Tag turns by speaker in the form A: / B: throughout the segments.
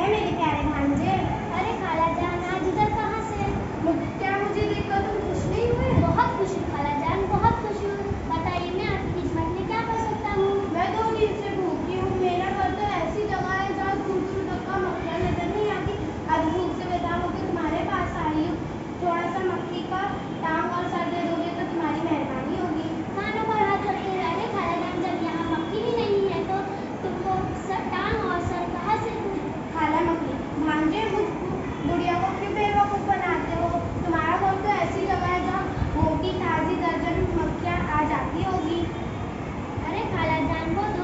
A: है मेरे प्यारे भांजे।
B: अरे खाला जान, आज इधर कहाँ से?
A: क्या मुझे देखकर तुम खुश नहीं हुए?
B: बहुत खुश हूँ खाला जान, बहुत खुश हूँ। बताइए मैं आपकी खिदमत में क्या कर सकता हूँ?
A: मैं 2 दिन से भूखी हूँ। मेरा घर तो ऐसी जगह है जहाँ दूर दूर तक का मक्खियाँ नजर नहीं आती। आज भूख से बेताब होकर तुम्हारे पास आई हूँ। थोड़ा सा मक्खी का टांग और सर दे दोगे तो तुम्हारी मेहरबानी होगी।
B: कानों पर हाथ रख के, अरे खाला जान, जब यहाँ मक्खी ही नहीं है तो तुमको टांग और सर कहाँ से?
A: खाला मक्खी भांजे, मुझ गुड़िया को क्यों बेवकूफ बनाते हो? तुम्हारा घर तो ऐसी जगह है जहाँ मोटी ताजी दर्जन मक्खियाँ आ जाती होगी।
B: अरे खाला जान, वो दो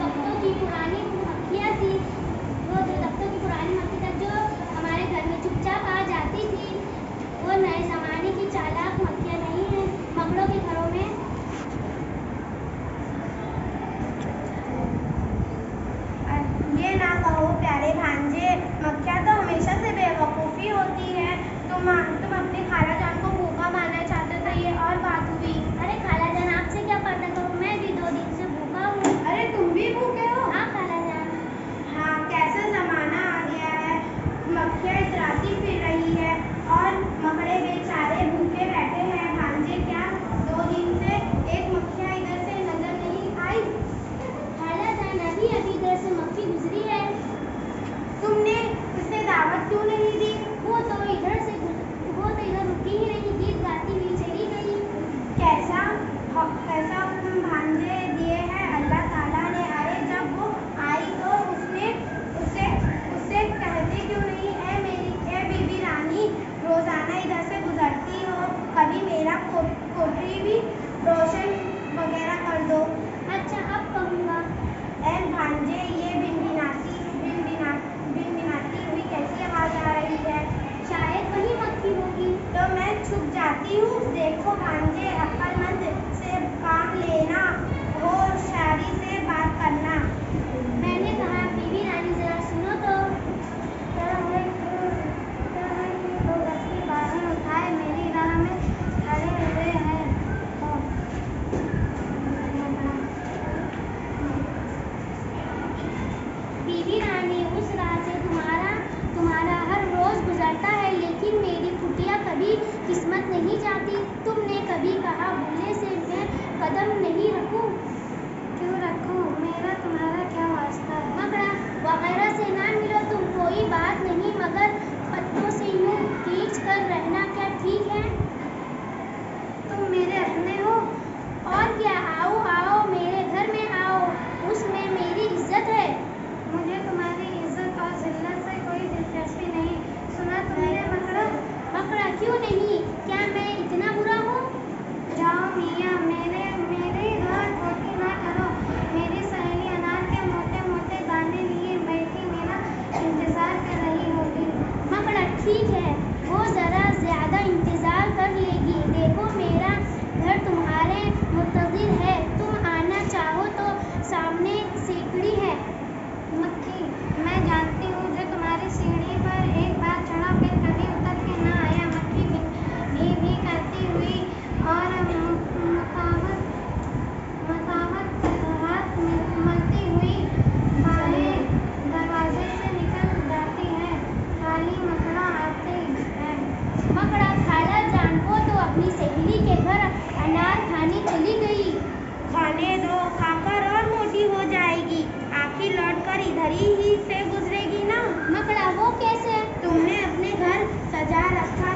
B: तख्तों की पुरानी मक्खियाँ थी। वो 2 तख्तों की पुरानी मक्खी था जो हमारे घर में चुपचाप आ जाती थी। वो नए जमाने की चालाक मक्खियाँ नहीं है मकड़ों के घरों में।
A: ये ना कहो प्यारे भांजे, मक्खियाँ तो हमेशा से बेवकूफ़ी होती है। तुम अपने खाला जान को भूखा मारना चाहते थे, ये और बात हुई।
B: अरे खाला जान, आपसे क्या पता करूँ, मैं भी 2 दिन से भूखा हूँ।
A: अरे तुम भी भूखे हो?
B: हाँ खाला जान।
A: हाँ, कैसा जमाना आ गया है। मक्खियाँ इतराती फिर रही है और मकड़े बेचारे भूखे बैठे हैं। भांजे, क्या 2 दिन से एक मक्खियाँ इधर से नजर नहीं आई?
B: खाला जान, अभी इधर से मक्खी गुजरी है।
A: तुमने उसे दावत क्यों नहीं दी?
B: वो तो इधर रुकी ही नहीं, गीत गाती हुई चली गई।
A: कैसा हुक्म भांजे दिए हैं अल्लाह ताला ने। अरे जब वो आई तो उससे कहते क्यों नहीं, ए बीबी रानी, रोजाना इधर से गुजरती हो, कभी मेरा कोठरी भी रोशन वगैरह कर दो।
B: अच्छा, अब कहूँगा।
A: ए भांजे, ये बिनबिनाती हुई कैसी आवाज आ रही है?
B: शायद वही मक्खी होगी।
A: तो मैं छुप जाती हूँ। देखो भांजे, अक्लमंद से काम लेना, होशियारी से बात करना।
B: मैंने कहा, बीबी रानी जरा सुनो तो। दो गज की बाहें उठाए मेरी राह में खड़े हुए हैं। बीबी रानी, उस राह से तुम्हारा हर रोज गुजरता है, लेकिन मेरी कुटिया कभी किस्मत नहीं जाती। तुमने कभी कहा भूले से मैं कदम नहीं रखूं? क्यों रखूं? मेरा तुम्हारा क्या वास्ता है? मकड़ा वगैरह से ना मिलो तुम, कोई बात नहीं, मगर पत्तों से यूं खींच कर रहना क्या ठीक है? तुम मेरे अपने हो। और क्या, आओ आओ, मेरे घर में आओ, उसमें मेरी इज्जत है। मुझे तुम्हारी इज्जत और जिल्लत से कोई दिलचस्पी नहीं। सुना तुमने मकड़ा? मकड़ा क्यों नहीं, क्या मैं इतना बुरा हूँ? जाओ मियाँ, मेरे घर खोटी ना करो। मेरी सहेली अनार के मोटे मोटे दाने लिए बैठी मेरा इंतजार कर रही होगी। मकड़ा ठीक है, वो जरा ज्यादा इंतजार कर लेगी। देखो मेरा घर तुम्हारे मुंतजिर है, तुम आना चाहो तो सामने सीढ़ी है। मक्खी, मैं जानती हूँ जो तुम्हारी सीढ़ी पर एक बार चढ़ा फिर कभी उतर के ना आया। मक्खी भी करती हुई और मसावत हाथ मलती हुई बाहें दरवाजे से निकल जाती है। खाली मकड़ा आते है। मकड़ा, खाला जान को तो अपनी सहेली के घर अनार खाने चली गई।
A: खाने दो, खाकर और मोटी हो जाएगी। आखिर लौटकर इधर ही से गुजरेगी ना।
B: मकड़ा, वो कैसे?
A: तुमने अपने घर सजा रखा